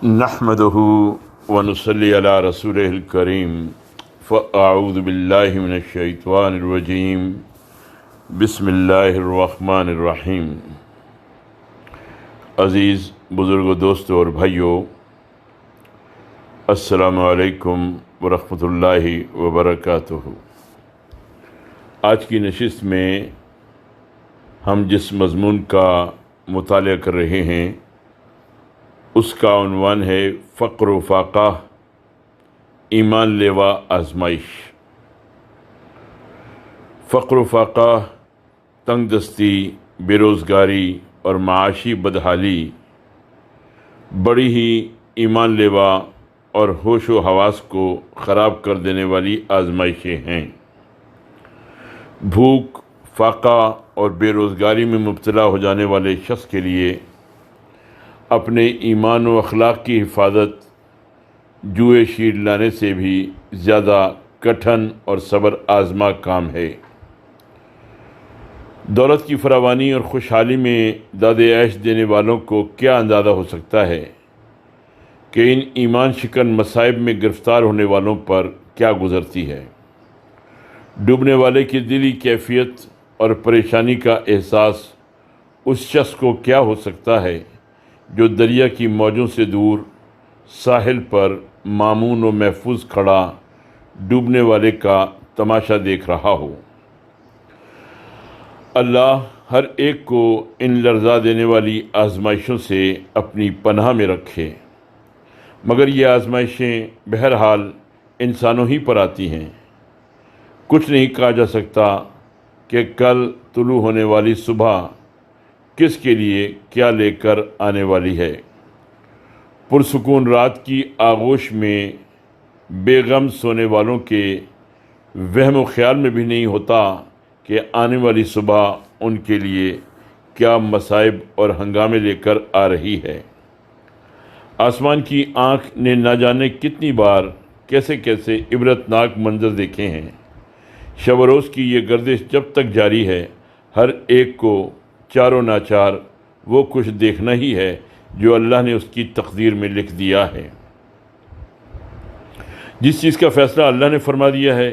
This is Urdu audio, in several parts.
نحمده ونصلي على رسوله الكريم فأعوذ بالله من الشيطان الرجيم بسم اللہ الرحمن الرحیم۔ عزیز بزرگوں، دوستوں اور بھائیوں، السلام علیکم ورحمۃ اللہ وبرکاتہ۔ آج کی نشست میں ہم جس مضمون کا مطالعہ کر رہے ہیں اس کا عنوان ہے فقر و فاقہ، ایمان لیوا آزمائش۔ فقر و فاقہ، تنگ دستی، بے روزگاری اور معاشی بدحالی بڑی ہی ایمان لیوا اور ہوش و حواس کو خراب کر دینے والی آزمائشیں ہیں۔ بھوک، فاقہ اور بے روزگاری میں مبتلا ہو جانے والے شخص کے لیے اپنے ایمان و اخلاق کی حفاظت جوئے شیر لانے سے بھی زیادہ کٹھن اور صبر آزما کام ہے۔ دولت کی فراوانی اور خوشحالی میں داد عیش دینے والوں کو کیا اندازہ ہو سکتا ہے کہ ان ایمان شکن مصائب میں گرفتار ہونے والوں پر کیا گزرتی ہے۔ ڈوبنے والے کی دلی کیفیت اور پریشانی کا احساس اس شخص کو کیا ہو سکتا ہے جو دریا کی موجوں سے دور ساحل پر مامون و محفوظ کھڑا ڈوبنے والے کا تماشا دیکھ رہا ہو۔ اللہ ہر ایک کو ان لرزا دینے والی آزمائشوں سے اپنی پناہ میں رکھے، مگر یہ آزمائشیں بہرحال انسانوں ہی پر آتی ہیں۔ کچھ نہیں کہا جا سکتا کہ کل طلوع ہونے والی صبح کس کے لیے کیا لے کر آنے والی ہے۔ پرسکون رات کی آغوش میں بے غم سونے والوں کے وہم و خیال میں بھی نہیں ہوتا کہ آنے والی صبح ان کے لیے کیا مصائب اور ہنگامے لے کر آ رہی ہے۔ آسمان کی آنکھ نے نہ جانے کتنی بار کیسے کیسے عبرتناک منظر دیکھے ہیں۔ شب و روز کی یہ گردش جب تک جاری ہے، ہر ایک کو چار و ناچار وہ کچھ دیکھنا ہی ہے جو اللہ نے اس کی تقدیر میں لکھ دیا ہے۔ جس چیز کا فیصلہ اللہ نے فرما دیا ہے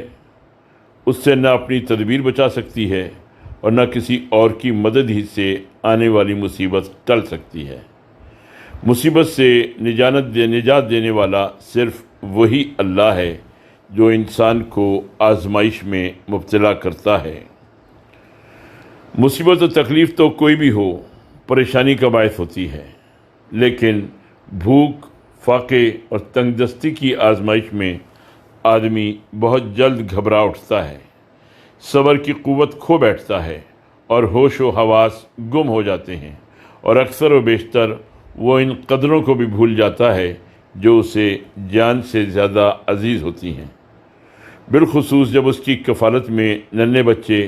اس سے نہ اپنی تدبیر بچا سکتی ہے اور نہ کسی اور کی مدد ہی سے آنے والی مصیبت ٹل سکتی ہے۔ مصیبت سے نجات دینے والا صرف وہی اللہ ہے جو انسان کو آزمائش میں مبتلا کرتا ہے۔ مصیبت و تکلیف تو کوئی بھی ہو پریشانی کا باعث ہوتی ہے، لیکن بھوک، فاقے اور تنگ دستی کی آزمائش میں آدمی بہت جلد گھبرا اٹھتا ہے، صبر کی قوت کھو بیٹھتا ہے اور ہوش و حواس گم ہو جاتے ہیں، اور اکثر و بیشتر وہ ان قدروں کو بھی بھول جاتا ہے جو اسے جان سے زیادہ عزیز ہوتی ہیں، بالخصوص جب اس کی کفالت میں ننھے بچے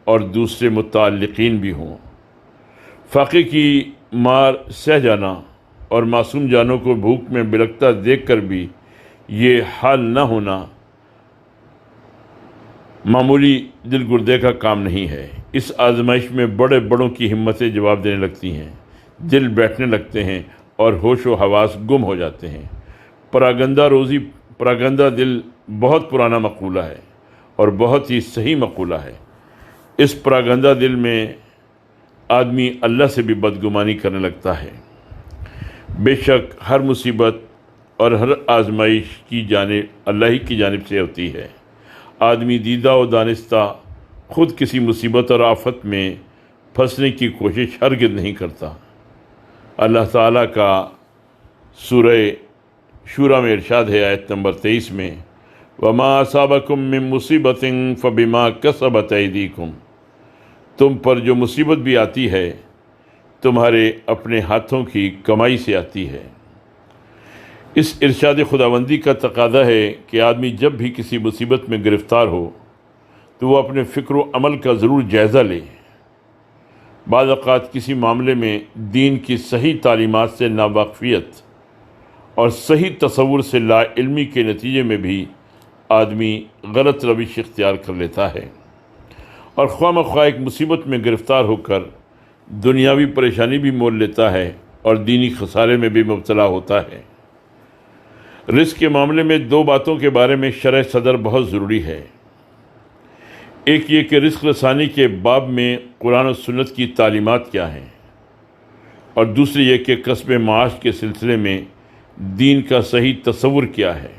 اور دوسرے متعلقین بھی ہوں۔ فاقے کی مار سہ جانا اور معصوم جانوں کو بھوک میں بلکتا دیکھ کر بھی یہ حال نہ ہونا معمولی دل گردے کا کام نہیں ہے۔ اس آزمائش میں بڑے بڑوں کی ہمتیں جواب دینے لگتی ہیں، دل بیٹھنے لگتے ہیں اور ہوش و حواس گم ہو جاتے ہیں۔ پراگندہ دل بہت پرانا مقولہ ہے اور بہت ہی صحیح مقولہ ہے۔ اس پراگندہ دل میں آدمی اللہ سے بھی بدگمانی کرنے لگتا ہے۔ بے شک ہر مصیبت اور ہر آزمائش کی جانب اللہ ہی کی جانب سے ہوتی ہے۔ آدمی دیدہ و دانستہ خود کسی مصیبت اور آفت میں پھنسنے کی کوشش ہرگز نہیں کرتا۔ اللہ تعالیٰ کا سورہ شورى میں ارشاد ہے، آیت نمبر 23 میں، وَمَا أَصَابَكُم مِّن مُّصِيبَةٍ فَبِمَا كَسَبَتْ أَيْدِيكُمْ، تم پر جو مصیبت بھی آتی ہے تمہارے اپنے ہاتھوں کی کمائی سے آتی ہے۔ اس ارشاد خداوندی کا تقاضا ہے کہ آدمی جب بھی کسی مصیبت میں گرفتار ہو تو وہ اپنے فکر و عمل کا ضرور جائزہ لے۔ بعض اوقات کسی معاملے میں دین کی صحیح تعلیمات سے ناواقفیت اور صحیح تصور سے لا علمی کے نتیجے میں بھی آدمی غلط روش اختیار کر لیتا ہے اور خواہ مخواہ ایک مصیبت میں گرفتار ہو کر دنیاوی پریشانی بھی مول لیتا ہے اور دینی خسارے میں بھی مبتلا ہوتا ہے۔ رزق کے معاملے میں دو باتوں کے بارے میں شرح صدر بہت ضروری ہے۔ ایک یہ کہ رزق رسانی کے باب میں قرآن و سنت کی تعلیمات کیا ہیں، اور دوسری یہ کہ کسب معاش کے سلسلے میں دین کا صحیح تصور کیا ہے۔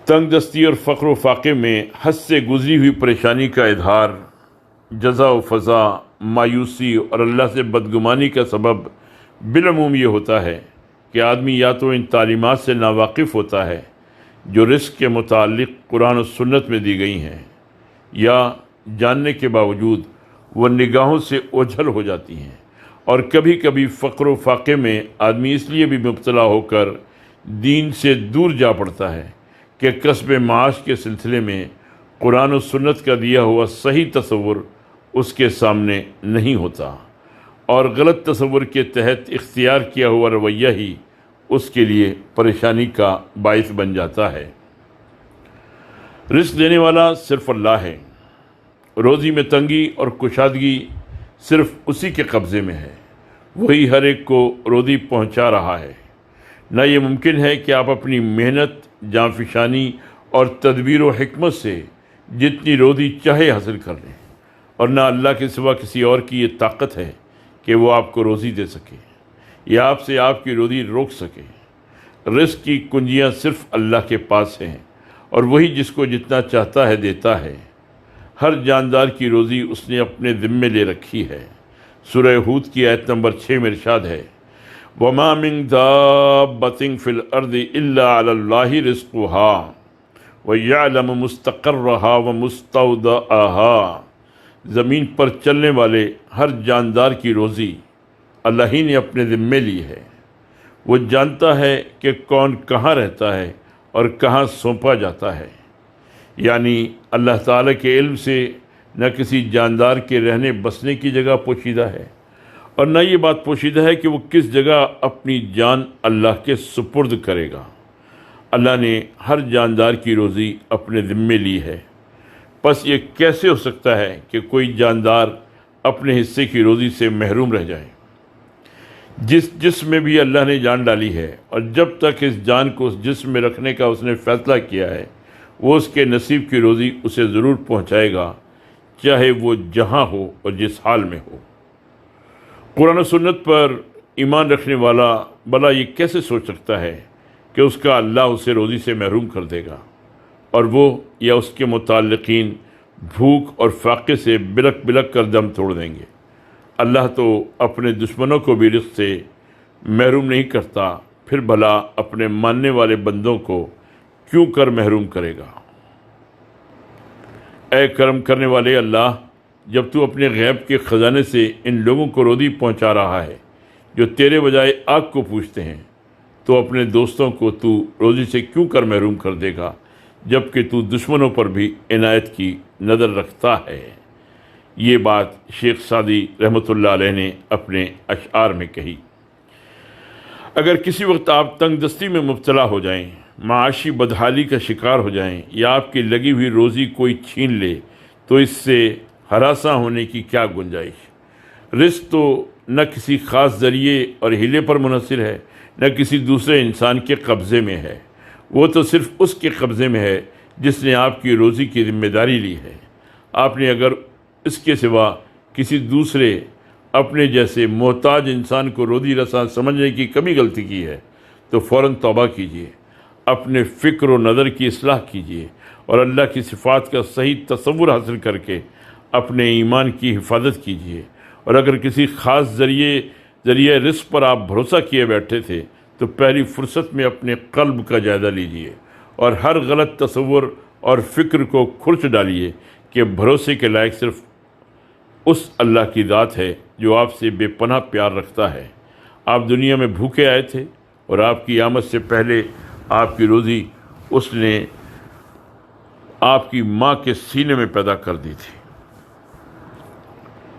تنگ دستی اور فقر و فاقے میں حد سے گزری ہوئی پریشانی کا اظہار جزا و فضا، مایوسی اور اللہ سے بدگمانی کا سبب بالعموم یہ ہوتا ہے کہ آدمی یا تو ان تعلیمات سے ناواقف ہوتا ہے جو رزق کے متعلق قرآن و سنت میں دی گئی ہیں، یا جاننے کے باوجود وہ نگاہوں سے اوجھل ہو جاتی ہیں، اور کبھی کبھی فقر و فاقے میں آدمی اس لیے بھی مبتلا ہو کر دین سے دور جا پڑتا ہے کہ کسب معاش کے سلسلے میں قرآن و سنت کا دیا ہوا صحیح تصور اس کے سامنے نہیں ہوتا، اور غلط تصور کے تحت اختیار کیا ہوا رویہ ہی اس کے لیے پریشانی کا باعث بن جاتا ہے۔ رزق دینے والا صرف اللہ ہے، روزی میں تنگی اور کشادگی صرف اسی کے قبضے میں ہے، وہی ہر ایک کو روزی پہنچا رہا ہے۔ نہ یہ ممکن ہے کہ آپ اپنی محنت، جانفشانی اور تدبیر و حکمت سے جتنی روزی چاہے حاصل کر لیں، اور نہ اللہ کے سوا کسی اور کی یہ طاقت ہے کہ وہ آپ کو روزی دے سکے یا آپ سے آپ کی روزی روک سکے۔ رزق کی کنجیاں صرف اللہ کے پاس ہیں، اور وہی جس کو جتنا چاہتا ہے دیتا ہے۔ ہر جاندار کی روزی اس نے اپنے ذمے لے رکھی ہے۔ سورہ ہود کی آیت نمبر 6 میں ارشاد ہے، وَمَا مِن دَابَّةٍ فِي الْأَرْضِ إِلَّا عَلَى اللَّهِ رِزْقُهَا وَيَعْلَمُ مُسْتَقَرَّهَا وَمُسْتَوْدَعَهَا۔ زمین پر چلنے والے ہر جاندار کی روزی اللہ ہی نے اپنے ذمے لی ہے۔ وہ جانتا ہے کہ کون کہاں رہتا ہے اور کہاں سونپا جاتا ہے، یعنی اللہ تعالیٰ کے علم سے نہ کسی جاندار کے رہنے بسنے کی جگہ پوشیدہ ہے، اور نہ یہ بات پوشیدہ ہے کہ وہ کس جگہ اپنی جان اللہ کے سپرد کرے گا۔ اللہ نے ہر جاندار کی روزی اپنے ذمے لی ہے، پس یہ کیسے ہو سکتا ہے کہ کوئی جاندار اپنے حصے کی روزی سے محروم رہ جائے؟ جس جسم میں بھی اللہ نے جان ڈالی ہے، اور جب تک اس جان کو اس جسم میں رکھنے کا اس نے فیصلہ کیا ہے، وہ اس کے نصیب کی روزی اسے ضرور پہنچائے گا، چاہے وہ جہاں ہو اور جس حال میں ہو۔ قرآن و سنت پر ایمان رکھنے والا بھلا یہ کیسے سوچ سکتا ہے کہ اس کا اللہ اسے روزی سے محروم کر دے گا، اور وہ یا اس کے متعلقین بھوک اور فاقے سے بلک بلک کر دم توڑ دیں گے؟ اللہ تو اپنے دشمنوں کو بھی رزق سے محروم نہیں کرتا، پھر بھلا اپنے ماننے والے بندوں کو کیوں کر محروم کرے گا؟ اے کرم کرنے والے اللہ، جب تو اپنے غیب کے خزانے سے ان لوگوں کو روزی پہنچا رہا ہے جو تیرے بجائے آگ کو پوجتے ہیں، تو اپنے دوستوں کو تو روزی سے کیوں کر محروم کر دے گا، جبکہ تو دشمنوں پر بھی عنایت کی نظر رکھتا ہے۔ یہ بات شیخ سعدی رحمۃ اللہ علیہ نے اپنے اشعار میں کہی۔ اگر کسی وقت آپ تنگ دستی میں مبتلا ہو جائیں، معاشی بدحالی کا شکار ہو جائیں، یا آپ کی لگی ہوئی روزی کوئی چھین لے، تو اس سے ہراساں ہونے کی کیا گنجائش؟ رزق تو نہ کسی خاص ذریعے اور ہیلے پر منحصر ہے، نہ کسی دوسرے انسان کے قبضے میں ہے، وہ تو صرف اس کے قبضے میں ہے جس نے آپ کی روزی کی ذمہ داری لی ہے۔ آپ نے اگر اس کے سوا کسی دوسرے اپنے جیسے محتاج انسان کو روزی رساں سمجھنے کی کبھی غلطی کی ہے تو فوراً توبہ کیجیے، اپنے فکر و نظر کی اصلاح کیجیے، اور اللہ کی صفات کا صحیح تصور حاصل کر کے اپنے ایمان کی حفاظت کیجیے۔ اور اگر کسی خاص ذریعہ رزق پر آپ بھروسہ کیے بیٹھے تھے تو پہلی فرصت میں اپنے قلب کا جائزہ لیجیے، اور ہر غلط تصور اور فکر کو کھرچ ڈالیے کہ بھروسے کے لائق صرف اس اللہ کی ذات ہے جو آپ سے بے پناہ پیار رکھتا ہے۔ آپ دنیا میں بھوکے آئے تھے، اور آپ کی آمد سے پہلے آپ کی روزی اس نے آپ کی ماں کے سینے میں پیدا کر دی تھی،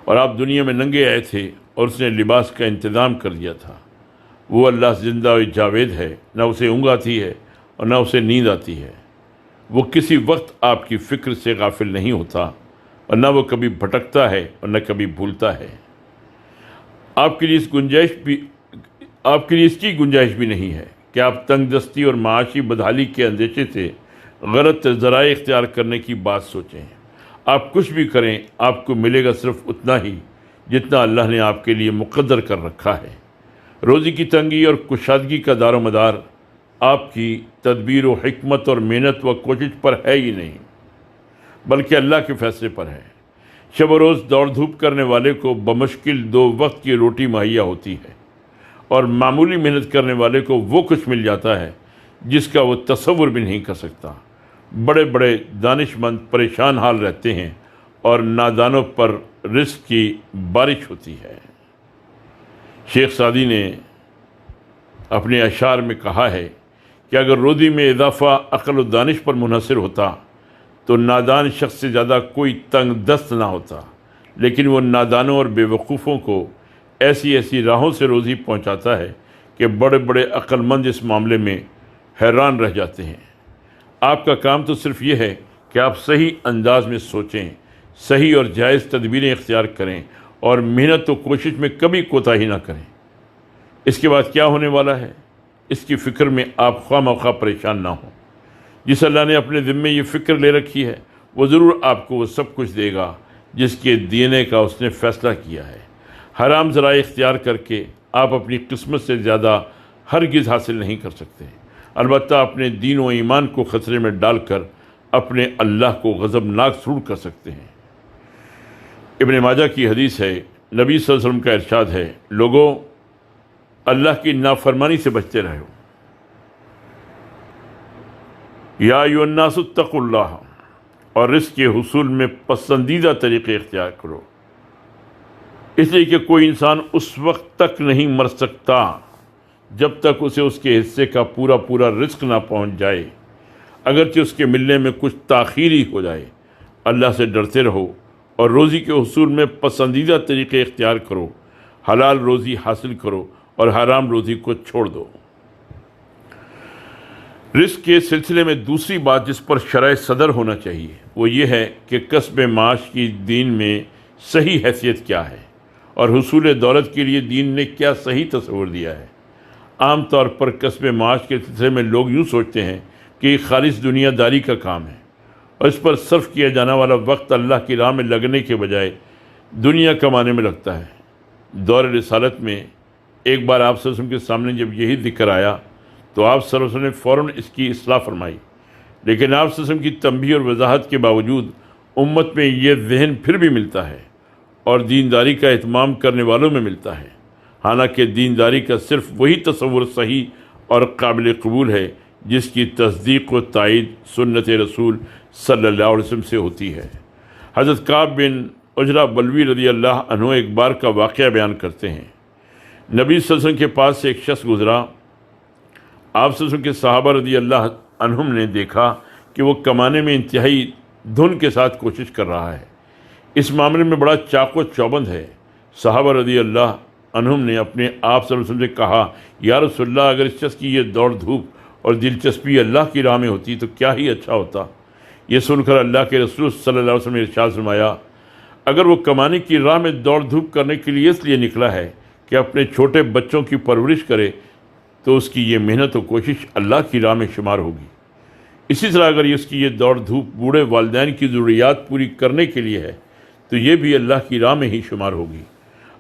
اور آپ دنیا میں ننگے آئے تھے اور اس نے لباس کا انتظام کر دیا تھا۔ وہ اللہ زندہ و جاوید ہے، نہ اسے اونگ آتی ہے اور نہ اسے نیند آتی ہے۔ وہ کسی وقت آپ کی فکر سے غافل نہیں ہوتا، اور نہ وہ کبھی بھٹکتا ہے اور نہ کبھی بھولتا ہے۔ آپ کے لیے اس کی گنجائش بھی نہیں ہے کہ آپ تنگ دستی اور معاشی بدحالی کے اندیشے سے غلط ذرائع اختیار کرنے کی بات سوچیں۔ آپ کچھ بھی کریں، آپ کو ملے گا صرف اتنا ہی جتنا اللہ نے آپ کے لیے مقدر کر رکھا ہے۔ روزی کی تنگی اور کشادگی کا دار و مدار آپ کی تدبیر و حکمت اور محنت و کوشش پر ہے ہی نہیں، بلکہ اللہ کے فیصلے پر ہے۔ شب و روز دوڑ دھوپ کرنے والے کو بمشکل 2 وقت کی روٹی مہیا ہوتی ہے، اور معمولی محنت کرنے والے کو وہ کچھ مل جاتا ہے جس کا وہ تصور بھی نہیں کر سکتا۔ بڑے بڑے دانش مند پریشان حال رہتے ہیں اور نادانوں پر رزق کی بارش ہوتی ہے۔ شیخ سعدی نے اپنے اشعار میں کہا ہے کہ اگر روزی میں اضافہ عقل و دانش پر منحصر ہوتا تو نادان شخص سے زیادہ کوئی تنگ دست نہ ہوتا، لیکن وہ نادانوں اور بے وقوفوں کو ایسی راہوں سے روزی پہنچاتا ہے کہ بڑے بڑے عقل مند اس معاملے میں حیران رہ جاتے ہیں۔ آپ کا کام تو صرف یہ ہے کہ آپ صحیح انداز میں سوچیں، صحیح اور جائز تدبیریں اختیار کریں اور محنت و کوشش میں کبھی کوتاہی نہ کریں۔ اس کے بعد کیا ہونے والا ہے، اس کی فکر میں آپ خواہ مخواہ پریشان نہ ہوں۔ جس اللہ نے اپنے ذمے یہ فکر لے رکھی ہے وہ ضرور آپ کو وہ سب کچھ دے گا جس کے دینے کا اس نے فیصلہ کیا ہے۔ حرام ذرائع اختیار کر کے آپ اپنی قسمت سے زیادہ ہرگز حاصل نہیں کر سکتے، البتہ اپنے دین و ایمان کو خطرے میں ڈال کر اپنے اللہ کو غضبناک ضرور کر سکتے ہیں۔ ابن ماجہ کی حدیث ہے، نبی صلی اللہ علیہ وسلم کا ارشاد ہے، لوگوں اللہ کی نافرمانی سے بچتے رہو۔ یا ایھا الناس اتقوا اللہ، اور رزق کے حصول میں پسندیدہ طریقے اختیار کرو، اس لیے کہ کوئی انسان اس وقت تک نہیں مر سکتا جب تک اسے اس کے حصے کا پورا رزق نہ پہنچ جائے، اگرچہ اس کے ملنے میں کچھ تاخیر ہی ہو جائے۔ اللہ سے ڈرتے رہو اور روزی کے حصول میں پسندیدہ طریقے اختیار کرو، حلال روزی حاصل کرو اور حرام روزی کو چھوڑ دو۔ رزق کے سلسلے میں دوسری بات جس پر شرح صدر ہونا چاہیے وہ یہ ہے کہ کسب معاش کی دین میں صحیح حیثیت کیا ہے اور حصول دولت کے لیے دین نے کیا صحیح تصور دیا ہے۔ عام طور پر کسب معاش کے سلسلے میں لوگ یوں سوچتے ہیں کہ یہ خالص دنیا داری کا کام ہے اور اس پر صرف کیا جانے والا وقت اللہ کی راہ میں لگنے کے بجائے دنیا کمانے میں لگتا ہے۔ دور رسالت میں ایک بار آپ صلی اللہ علیہ وسلم کے سامنے جب یہی ذکر آیا تو آپ صلی اللہ علیہ وسلم نے فوراً اس کی اصلاح فرمائی، لیکن آپ صلی اللہ علیہ وسلم کی تنبیہ اور وضاحت کے باوجود امت میں یہ ذہن پھر بھی ملتا ہے اور دینداری کا اہتمام کرنے والوں میں ملتا ہے، حالانکہ دینداری کا صرف وہی تصور صحیح اور قابل قبول ہے جس کی تصدیق و تائید سنت رسول صلی اللہ علیہ وسلم سے ہوتی ہے۔ حضرت کعب بن عجرہ بلوی رضی اللہ عنہ ایک بار کا واقعہ بیان کرتے ہیں۔ نبی صلی اللہ علیہ وسلم کے پاس سے ایک شخص گزرا، آپ صلی اللہ علیہ وسلم کے صحابہ رضی اللہ عنہم نے دیکھا کہ وہ کمانے میں انتہائی دھن کے ساتھ کوشش کر رہا ہے، اس معاملے میں بڑا چاق و چوبند ہے۔ صحابہ رضی اللہ عنہم نے اپنے آپ صلی اللہ علیہ وسلم سے کہا، یا رسول اللہ، اگر اس شخص کی یہ دوڑ دھوپ اور دلچسپی اللہ کی راہ میں ہوتی تو کیا ہی اچھا ہوتا۔ یہ سن کر اللہ کے رسول صلی اللہ علیہ وسلم نے ارشاد فرمایا، اگر وہ کمانے کی راہ میں دوڑ دھوپ کرنے کے لیے اس لیے نکلا ہے کہ اپنے چھوٹے بچوں کی پرورش کرے تو اس کی یہ محنت و کوشش اللہ کی راہ میں شمار ہوگی۔ اسی طرح اگر اس کی یہ دوڑ دھوپ بوڑھے والدین کی ضروریات پوری کرنے کے لیے ہے تو یہ بھی اللہ کی راہ میں ہی شمار ہوگی۔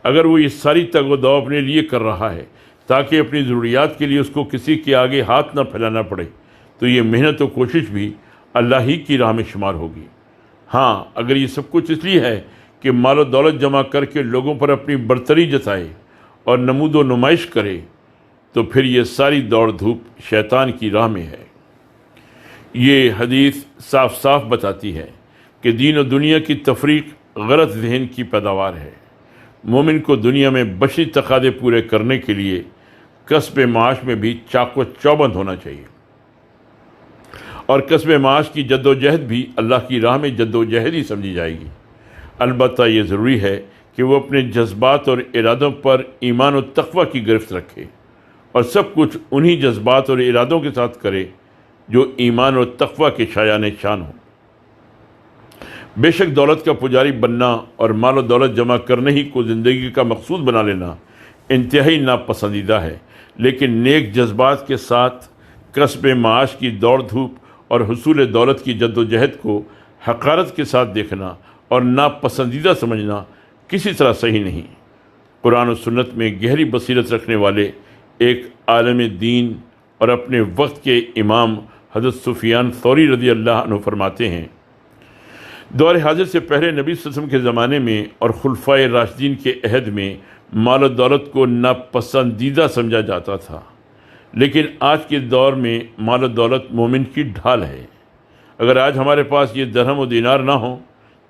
اگر وہ یہ ساری تگ و دو اپنے لیے کر رہا ہے تاکہ اپنی ضروریات کے لیے اس کو کسی کے آگے ہاتھ نہ پھیلانا پڑے تو یہ محنت و کوشش بھی اللہ ہی کی راہ میں شمار ہوگی۔ ہاں، اگر یہ سب کچھ اس لیے ہے کہ مال و دولت جمع کر کے لوگوں پر اپنی برتری جتائے اور نمود و نمائش کرے تو پھر یہ ساری دوڑ دھوپ شیطان کی راہ میں ہے۔ یہ حدیث صاف صاف بتاتی ہے کہ دین و دنیا کی تفریق غلط ذہن کی پیداوار ہے۔ مومن کو دنیا میں بشری تقاضے پورے کرنے کے لیے کسب معاش میں بھی چاق و چوبند ہونا چاہیے، اور کسب معاش کی جد و جہد بھی اللہ کی راہ میں جد و جہد ہی سمجھی جائے گی۔ البتہ یہ ضروری ہے کہ وہ اپنے جذبات اور ارادوں پر ایمان و تقوی کی گرفت رکھے اور سب کچھ انہی جذبات اور ارادوں کے ساتھ کرے جو ایمان و تقوی کے شایان شان ہوں۔ بے شک دولت کا پجاری بننا اور مال و دولت جمع کرنے ہی کو زندگی کا مقصود بنا لینا انتہائی ناپسندیدہ ہے، لیکن نیک جذبات کے ساتھ کسب معاش کی دوڑ دھوپ اور حصول دولت کی جد و جہد کو حقارت کے ساتھ دیکھنا اور ناپسندیدہ سمجھنا کسی طرح صحیح نہیں۔ قرآن و سنت میں گہری بصیرت رکھنے والے ایک عالم دین اور اپنے وقت کے امام حضرت سفیان ثوری رضی اللہ عنہ فرماتے ہیں، دور حاضر سے پہلے نبی صلی اللہ علیہ وسلم کے زمانے میں اور خلفائے راشدین کے عہد میں مال و دولت کو ناپسندیدہ سمجھا جاتا تھا، لیکن آج کے دور میں مال و دولت مومن کی ڈھال ہے۔ اگر آج ہمارے پاس یہ درہم و دینار نہ ہوں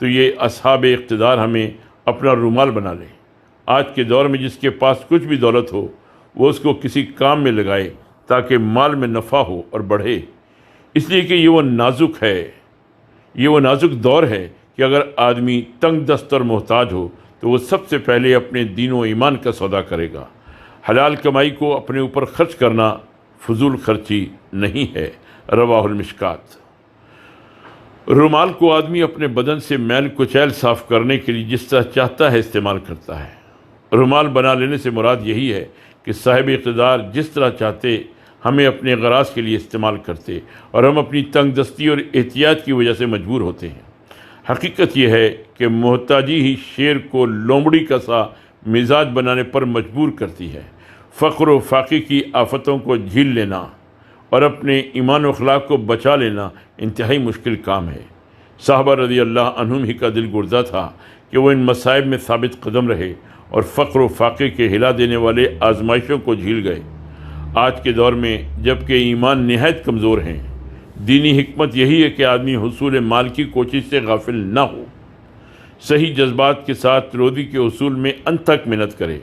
تو یہ اصحاب اقتدار ہمیں اپنا رومال بنا لیں۔ آج کے دور میں جس کے پاس کچھ بھی دولت ہو وہ اس کو کسی کام میں لگائے تاکہ مال میں نفع ہو اور بڑھے، اس لیے کہ یہ وہ نازک دور ہے کہ اگر آدمی تنگ دست اور محتاج ہو تو وہ سب سے پہلے اپنے دین و ایمان کا سودا کرے گا۔ حلال کمائی کو اپنے اوپر خرچ کرنا فضول خرچی نہیں ہے۔ رواہ المشکات۔ رومال کو آدمی اپنے بدن سے میل کچیل صاف کرنے کے لیے جس طرح چاہتا ہے استعمال کرتا ہے۔ رومال بنا لینے سے مراد یہی ہے کہ صاحب اقتدار جس طرح چاہتے ہمیں اپنے غراض کے لیے استعمال کرتے اور ہم اپنی تنگ دستی اور احتیاط کی وجہ سے مجبور ہوتے ہیں۔ حقیقت یہ ہے کہ محتاجی ہی شیر کو لومڑی کا سا مزاج بنانے پر مجبور کرتی ہے۔ فقر و فاقے کی آفتوں کو جھیل لینا اور اپنے ایمان و اخلاق کو بچا لینا انتہائی مشکل کام ہے۔ صحابہ رضی اللہ عنہم ہی کا دل گردہ تھا کہ وہ ان مصائب میں ثابت قدم رہے اور فقر و فاقے کے ہلا دینے والے آزمائشوں کو جھیل گئے۔ آج کے دور میں جب کہ ایمان نہایت کمزور ہیں، دینی حکمت یہی ہے کہ آدمی حصول مال کی کوشش سے غافل نہ ہو، صحیح جذبات کے ساتھ روزی کے حصول میں انتھک محنت کرے،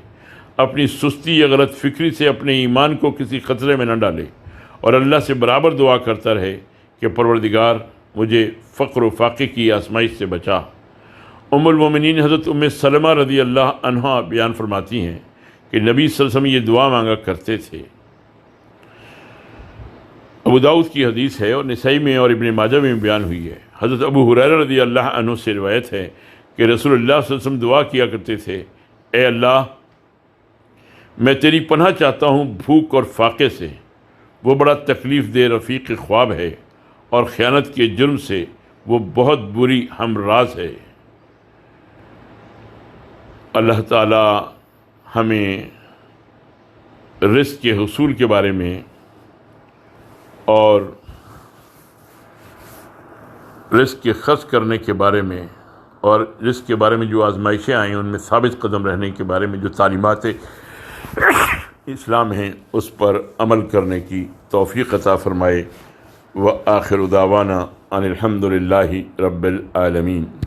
اپنی سستی یا غلط فکری سے اپنے ایمان کو کسی خطرے میں نہ ڈالے اور اللہ سے برابر دعا کرتا رہے کہ پروردگار مجھے فقر و فاقے کی آزمائش سے بچا۔ ام المومنین حضرت ام سلمہ رضی اللہ عنہا بیان فرماتی ہیں کہ نبی صلی اللہ علیہ وسلم یہ دعا مانگا کرتے تھے۔ ابو داؤد کی حدیث ہے اور نسائی میں اور ابن ماجہ میں بیان ہوئی ہے۔ حضرت ابو ہریرہ رضی اللہ عنہ سے روایت ہے کہ رسول اللہ صلی اللہ علیہ وسلم دعا کیا کرتے تھے، اے اللہ میں تیری پناہ چاہتا ہوں بھوک اور فاقے سے، وہ بڑا تکلیف دہ رفیق خواب ہے، اور خیانت کے جرم سے وہ بہت بری ہمراز ہے۔ اللہ تعالی ہمیں رزق کے حصول کے بارے میں اور رزق کے خرچ کرنے کے بارے میں اور رزق کے بارے میں جو آزمائشیں آئیں ان میں ثابت قدم رہنے کے بارے میں جو تعلیمات اسلام ہیں اس پر عمل کرنے کی توفیق عطا فرمائے۔ وآخر دعوانا ان الحمد للہ رب العالمین۔